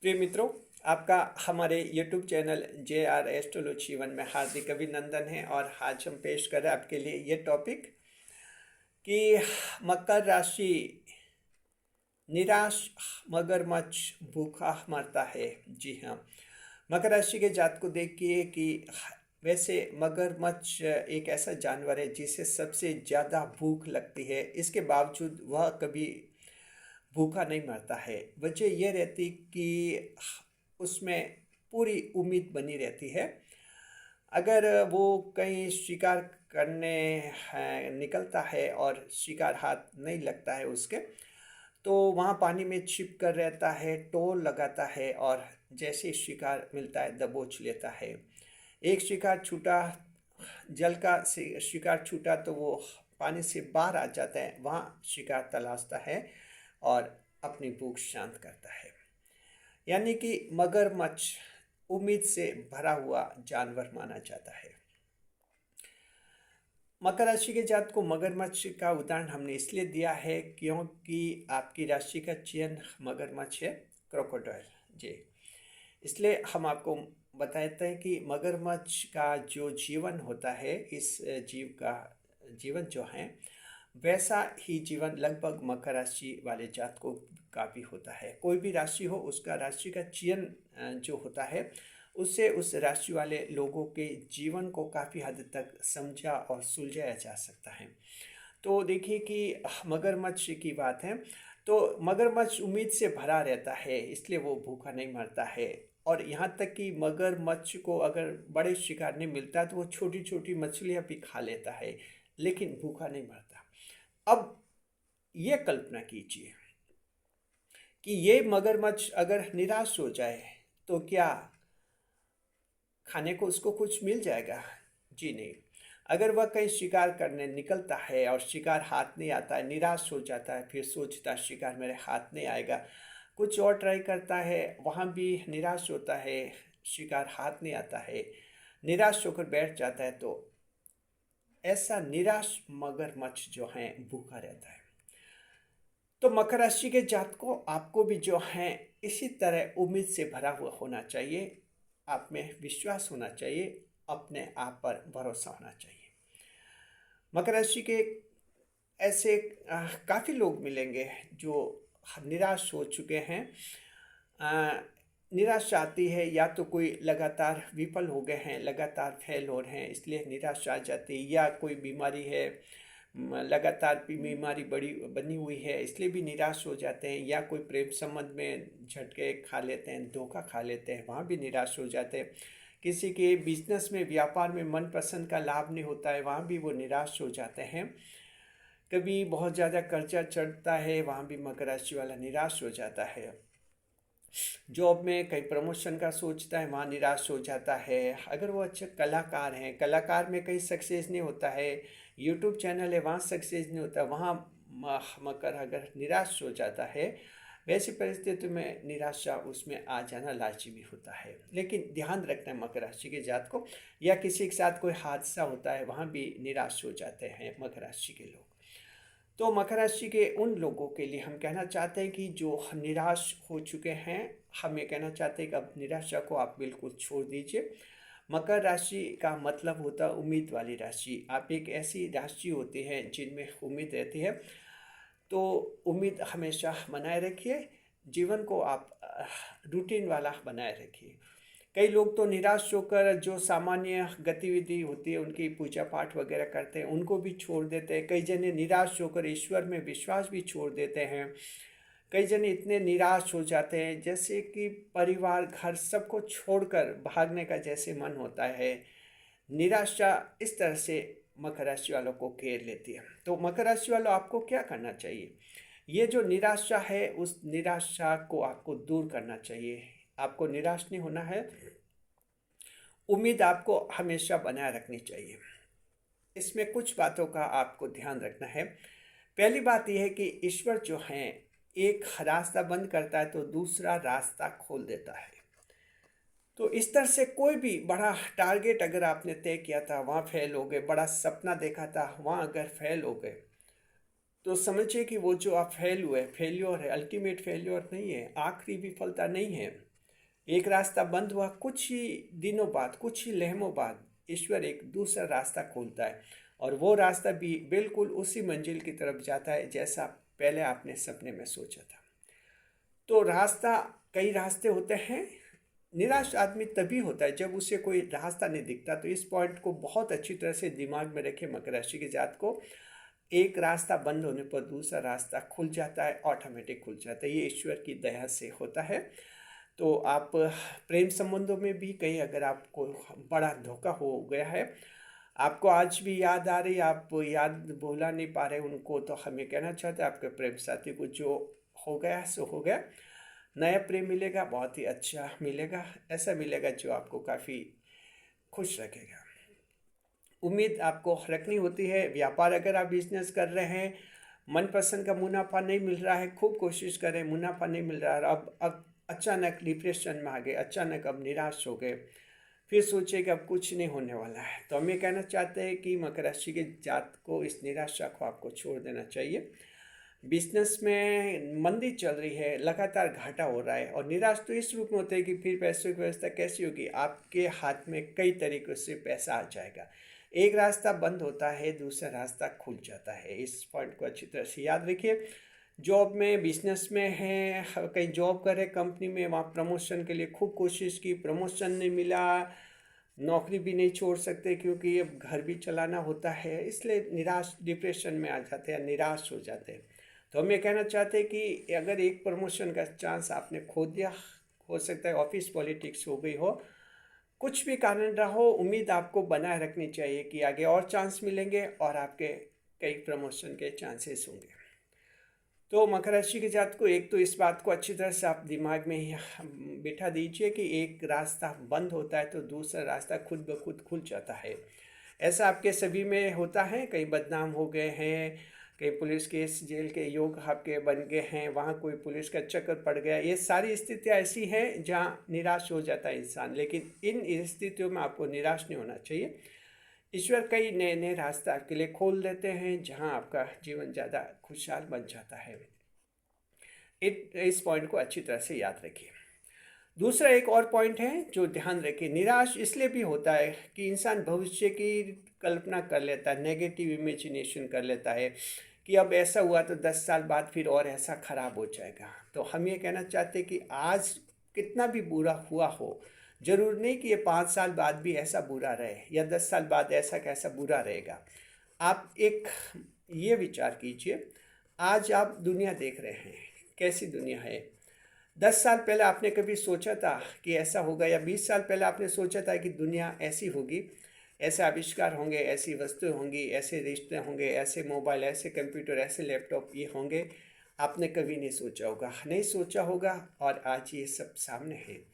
प्रिय मित्रों, आपका हमारे YouTube channel JR astrology one में हार्दिक अभिनंदन है। और आज हम पेश कर रहे हैं आपके लिए ये टॉपिक कि मकर राशि निराश मगरमच्छ भूखा मरता है। जी हाँ, मकर राशि के जात को देखिए कि वैसे मगरमच्छ एक ऐसा जानवर है जिसे सबसे ज़्यादा भूख लगती है, इसके बावजूद वह कभी भूखा नहीं मरता है। वजह यह रहती कि उसमें पूरी उम्मीद बनी रहती है। अगर वो कहीं शिकार करने निकलता है और शिकार हाथ नहीं लगता है उसके, तो वहाँ पानी में छिप कर रहता है, टोल लगाता है और जैसे ही शिकार मिलता है दबोच लेता है। एक शिकार छूटा, जल का शिकार छूटा तो वो पानी से बाहर आ जाता है, वहाँ शिकार तलाशता है और अपनी भूख शांत करता है। यानी कि मगरमच्छ उम्मीद से भरा हुआ जानवर माना जाता है। मकर राशि के जात को मगरमच्छ का उदाहरण हमने इसलिए दिया है क्योंकि आपकी राशि का चिन्ह मगरमच्छ है, क्रोकोडाइल जी। इसलिए हम आपको बताते हैं कि मगरमच्छ का जो जीवन होता है, इस जीव का जीवन जो है वैसा ही जीवन लगभग मकर राशि वाले जातकों का भी होता है। कोई भी राशि हो, उसका राशि का चयन जो होता है उससे उस राशि वाले लोगों के जीवन को काफ़ी हद तक समझा और सुलझाया जा सकता है। तो देखिए कि मगरमच्छ की बात है, तो मगरमच्छ उम्मीद से भरा रहता है, इसलिए वो भूखा नहीं मरता है। और यहाँ तक कि मगरमच्छ को अगर बड़े शिकार नहीं मिलता तो वो छोटी छोटी मछलियाँ भी खा लेता है, लेकिन भूखा नहीं मरता। अब ये कल्पना कीजिए कि ये मगरमच्छ अगर निराश हो जाए तो क्या खाने को उसको कुछ मिल जाएगा? जी नहीं। अगर वह कहीं शिकार करने निकलता है और शिकार हाथ नहीं आता है, निराश हो जाता है, फिर सोचता है शिकार मेरे हाथ नहीं आएगा, कुछ और ट्राई करता है, वहाँ भी निराश होता है, शिकार हाथ नहीं आता है, निराश होकर बैठ जाता है, तो ऐसा निराश मगरमच्छ जो है भूखा रहता है। तो मकर राशि के जातकों, आपको भी जो है इसी तरह उम्मीद से भरा हुआ होना चाहिए, आप में विश्वास होना चाहिए, अपने आप पर भरोसा होना चाहिए। मकर राशि के ऐसे काफ़ी लोग मिलेंगे जो निराश हो चुके हैं। अ, निराशा आती है, या तो कोई लगातार विफल हो गए हैं, लगातार फेल हो रहे हैं इसलिए निराशा आ जाती है, या कोई बीमारी है, लगातार भी बीमारी बड़ी बनी हुई है इसलिए भी निराश हो जाते हैं, या कोई प्रेम संबंध में झटके खा लेते हैं, धोखा खा लेते हैं, वहाँ भी निराश हो जाते हैं। किसी के बिजनेस में, व्यापार में मनपसंद का लाभ नहीं होता है, वहाँ भी वो निराश हो जाते हैं। कभी बहुत ज़्यादा कर्जा चढ़ता है, वहाँ भी मकर राशि वाला निराश हो जाता है। जॉब में कहीं प्रमोशन का सोचता है, वहाँ निराश हो जाता है। अगर वो अच्छे कलाकार हैं, कलाकार में कहीं सक्सेस नहीं होता है, यूट्यूब चैनल है वहाँ सक्सेस नहीं होता, वहाँ मकर अगर निराश हो जाता है, वैसी परिस्थिति में निराशा उसमें आ जाना लाजमी होता है। लेकिन ध्यान रखना है मकर राशि के जात को, या किसी के साथ कोई हादसा होता है वहाँ भी निराश हो जाते हैं मकर राशि के लोग। तो मकर राशि के उन लोगों के लिए हम कहना चाहते हैं कि जो निराश हो चुके हैं, हम ये कहना चाहते हैं कि अब निराशा को आप बिल्कुल छोड़ दीजिए। मकर राशि का मतलब होता है उम्मीद वाली राशि। आप एक ऐसी राशि होती है जिनमें उम्मीद रहती है, तो उम्मीद हमेशा बनाए रखिए। जीवन को आप रूटीन वाला बनाए रखिए। कई लोग तो निराश होकर जो सामान्य गतिविधि होती है, उनकी पूजा पाठ वगैरह करते हैं, उनको भी छोड़ देते हैं। कई जने निराश होकर ईश्वर में विश्वास भी छोड़ देते हैं। कई जने इतने निराश हो जाते हैं जैसे कि परिवार, घर सबको छोड़कर भागने का जैसे मन होता है। निराशा इस तरह से मकर राशि वालों को घेर लेती है। तो मकर राशि वालों, आपको क्या करना चाहिए? ये जो निराशा है, उस निराशा को आपको दूर करना चाहिए। आपको निराश नहीं होना है, उम्मीद आपको हमेशा बनाए रखनी चाहिए। इसमें कुछ बातों का आपको ध्यान रखना है। पहली बात यह है कि ईश्वर जो है, एक रास्ता बंद करता है तो दूसरा रास्ता खोल देता है। तो इस तरह से कोई भी बड़ा टारगेट अगर आपने तय किया था, वहाँ फेल हो गए, बड़ा सपना देखा था, वहाँ अगर फेल हो गए, तो समझिए कि वो जो आप फेल्योर है, अल्टीमेट फेल्योर नहीं है, आखिरी विफलता नहीं है। एक रास्ता बंद हुआ, कुछ ही दिनों बाद, कुछ ही लम्हों बाद ईश्वर एक दूसरा रास्ता खोलता है, और वो रास्ता भी बिल्कुल उसी मंजिल की तरफ जाता है जैसा पहले आपने सपने में सोचा था। तो कई रास्ते होते हैं। निराश आदमी तभी होता है जब उसे कोई रास्ता नहीं दिखता। तो इस पॉइंट को बहुत अच्छी तरह से दिमाग में रखें मकर राशि के जात को। एक रास्ता बंद होने पर दूसरा रास्ता खुल जाता है, ऑटोमेटिक खुल जाता है। ये ईश्वर की दया से होता है। तो आप प्रेम संबंधों में भी कहीं अगर आपको बड़ा धोखा हो गया है, आपको आज भी याद आ रही, आप याद भुला नहीं पा रहे उनको, तो हमें कहना चाहते हैं आपके प्रेम साथी को जो हो गया सो हो गया। नया प्रेम मिलेगा, बहुत ही अच्छा मिलेगा, ऐसा मिलेगा जो आपको काफ़ी खुश रखेगा। उम्मीद आपको रखनी होती है। व्यापार अगर आप बिजनेस कर रहे हैं, मनपसंद का मुनाफा नहीं मिल रहा है, खूब कोशिश करें, मुनाफा नहीं मिल रहा है, अब अचानक डिप्रेशन में आ गए, अचानक अब निराश हो गए, फिर सोचे कि अब कुछ नहीं होने वाला है, तो हम ये कहना चाहते हैं कि मकर राशि के जात को इस निराशा को आपको छोड़ देना चाहिए। बिजनेस में मंदी चल रही है, लगातार घाटा हो रहा है, और निराश तो इस रूप में होते हैं कि फिर पैसों की व्यवस्था कैसी होगी। आपके हाथ में कई तरीक़ों से पैसा आ जाएगा। एक रास्ता बंद होता है, दूसरा रास्ता खुल जाता है। इस पॉइंट को अच्छी तरह से याद रखिए। जॉब में, बिजनेस में हैं, कहीं जॉब कर रहे कंपनी में, वहाँ प्रमोशन के लिए खूब कोशिश की, प्रमोशन नहीं मिला, नौकरी भी नहीं छोड़ सकते क्योंकि अब घर भी चलाना होता है, इसलिए निराश, डिप्रेशन में आ जाते हैं, निराश हो जाते हैं। तो हम ये कहना चाहते हैं कि अगर एक प्रमोशन का चांस आपने खो दिया, हो सकता है ऑफिस पॉलिटिक्स हो गई हो, कुछ भी कारण रहा हो, उम्मीद आपको बनाए रखनी चाहिए कि आगे और चांस मिलेंगे और आपके कई प्रमोशन के चांसेस होंगे। तो मकर राशि के जात को एक तो इस बात को अच्छी तरह से आप दिमाग में ही बिठा दीजिए कि एक रास्ता बंद होता है तो दूसरा रास्ता खुद ब खुद खुल जाता है। ऐसा आपके सभी में होता है। कई बदनाम हो गए हैं, कई पुलिस केस, जेल के योग आपके बन गए हैं, वहाँ कोई पुलिस का चक्कर पड़ गया। ये सारी स्थितियाँ ऐसी हैं जहाँ निराश हो जाता है इंसान, लेकिन इन स्थितियों में आपको निराश नहीं होना चाहिए। ईश्वर कई नए नए रास्ते आपके लिए खोल देते हैं जहां आपका जीवन ज़्यादा खुशहाल बन जाता है। इस पॉइंट को अच्छी तरह से याद रखिए। दूसरा एक और पॉइंट है जो ध्यान रखिए। निराश इसलिए भी होता है कि इंसान भविष्य की कल्पना कर लेता है, नेगेटिव इमेजिनेशन कर लेता है कि अब ऐसा हुआ तो 10 साल बाद फिर और ऐसा खराब हो जाएगा। तो हम ये कहना चाहते हैं कि आज कितना भी बुरा हुआ हो, जरूर नहीं कि ये 5 साल बाद भी ऐसा बुरा रहे या 10 साल बाद ऐसा कैसा बुरा रहेगा। आप एक ये विचार कीजिए, आज आप दुनिया देख रहे हैं, कैसी दुनिया है। 10 साल पहले आपने कभी सोचा था कि ऐसा होगा, या 20 साल पहले आपने सोचा था कि दुनिया ऐसी होगी, ऐसे आविष्कार होंगे, ऐसी वस्तुएं होंगी, ऐसे रिश्ते होंगे, ऐसे मोबाइल, ऐसे कंप्यूटर, ऐसे लैपटॉप ये होंगे। आपने कभी नहीं सोचा होगा, नहीं सोचा होगा, और आज ये सब सामने है।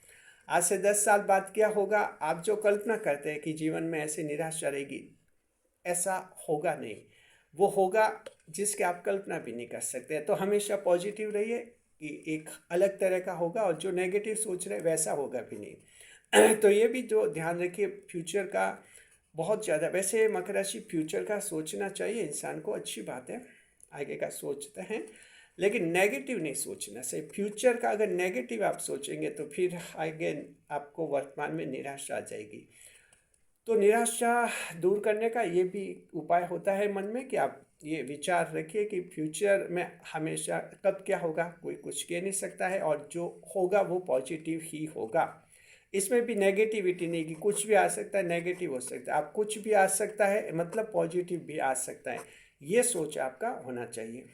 आज से 10 साल बाद क्या होगा, आप जो कल्पना करते हैं कि जीवन में ऐसे निराशा रहेगी, ऐसा होगा नहीं। वो होगा जिसकी आप कल्पना भी नहीं कर सकते। तो हमेशा पॉजिटिव रहिए कि एक अलग तरह का होगा, और जो नेगेटिव सोच रहे वैसा होगा भी नहीं। तो ये भी जो ध्यान रखिए, फ्यूचर का बहुत ज़्यादा, वैसे मकर राशि फ्यूचर का सोचना चाहिए इंसान को, अच्छी बात है, आगे का सोचते हैं, लेकिन नेगेटिव नहीं सोचना चाहिए। फ्यूचर का अगर नेगेटिव आप सोचेंगे तो फिर आगे आपको वर्तमान में निराशा आ जाएगी। तो निराशा दूर करने का ये भी उपाय होता है मन में कि आप ये विचार रखिए कि फ्यूचर में हमेशा कब क्या होगा कोई कुछ कह नहीं सकता है, और जो होगा वो पॉजिटिव ही होगा। इसमें भी नेगेटिविटी नहीं कि कुछ भी आ सकता है, नेगेटिव हो सकता है, आप कुछ भी आ सकता है मतलब पॉजिटिव भी आ सकता है, ये सोच आपका होना चाहिए।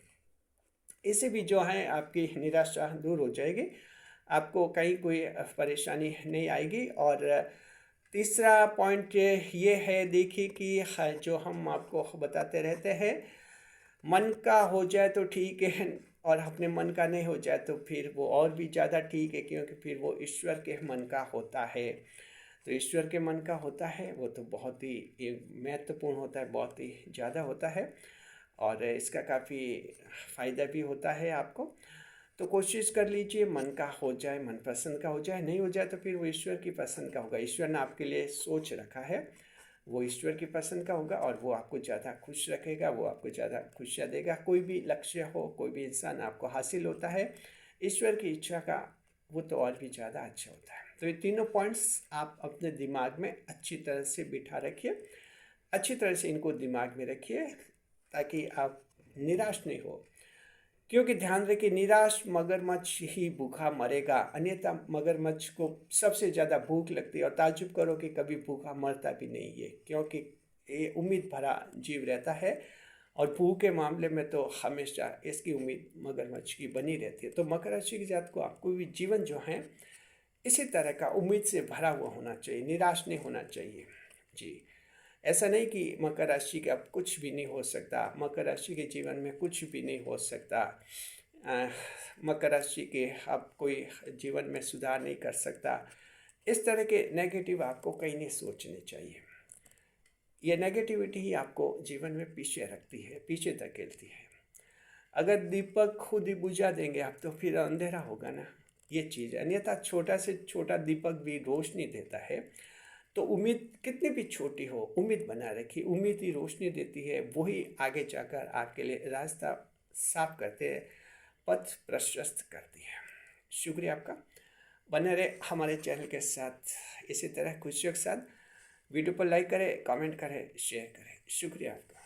इससे भी जो है आपकी निराशा दूर हो जाएगी, आपको कहीं कोई परेशानी नहीं आएगी। और तीसरा पॉइंट ये है, देखिए कि जो हम आपको बताते रहते हैं, मन का हो जाए तो ठीक है, और अपने मन का नहीं हो जाए तो फिर वो और भी ज़्यादा ठीक है, क्योंकि फिर वो ईश्वर के मन का होता है। तो ईश्वर के मन का होता है वो तो बहुत ही महत्वपूर्ण होता है, बहुत ही ज़्यादा होता है, और इसका काफ़ी फ़ायदा भी होता है आपको। तो कोशिश कर लीजिए मन का हो जाए, मन पसंद का हो जाए, नहीं हो जाए तो फिर वो ईश्वर की पसंद का होगा। ईश्वर ने आपके लिए सोच रखा है, वो ईश्वर की पसंद का होगा और वो आपको ज़्यादा खुश रखेगा, वो आपको ज़्यादा खुशियाँ देगा। कोई भी लक्ष्य हो, कोई भी इंसान आपको हासिल होता है ईश्वर की इच्छा का, वो तो और भी ज़्यादा अच्छा होता है। तो ये तीनों पॉइंट्स आप अपने दिमाग में अच्छी तरह से बिठा रखिए, अच्छी तरह से इनको दिमाग में रखिए ताकि आप निराश नहीं हो। क्योंकि ध्यान रखिए, निराश मगरमच्छ ही भूखा मरेगा, अन्यथा मगरमच्छ को सबसे ज़्यादा भूख लगती है और ताज्जुब करो कि कभी भूखा मरता भी नहीं है, क्योंकि ये उम्मीद भरा जीव रहता है और भूख के मामले में तो हमेशा इसकी उम्मीद मगरमच्छ की बनी रहती है। तो मकर राशि की जात को आपको भी जीवन जो है इसी तरह का उम्मीद से भरा हुआ होना चाहिए, निराश नहीं होना चाहिए जी। ऐसा नहीं कि मकर राशि का अब कुछ भी नहीं हो सकता, मकर राशि के जीवन में कुछ भी नहीं हो सकता, मकर राशि के अब कोई जीवन में सुधार नहीं कर सकता, इस तरह के नेगेटिव आपको कहीं नहीं सोचने चाहिए। ये नेगेटिविटी ही आपको जीवन में पीछे रखती है, पीछे धकेलती है। अगर दीपक खुद ही बुझा देंगे आप तो फिर अंधेरा होगा ना, ये चीज़। अन्यथा छोटा से छोटा दीपक भी रोशनी देता है। तो उम्मीद कितनी भी छोटी हो, उम्मीद बना रखी, उम्मीद ही रोशनी देती है, वही आगे जाकर आपके लिए रास्ता साफ करते हैं, पथ प्रशस्त करती है। शुक्रिया आपका, बने रहे हमारे चैनल के साथ इसी तरह खुशियों के साथ। वीडियो पर लाइक करें, कमेंट करें, शेयर करें। शुक्रिया आपका।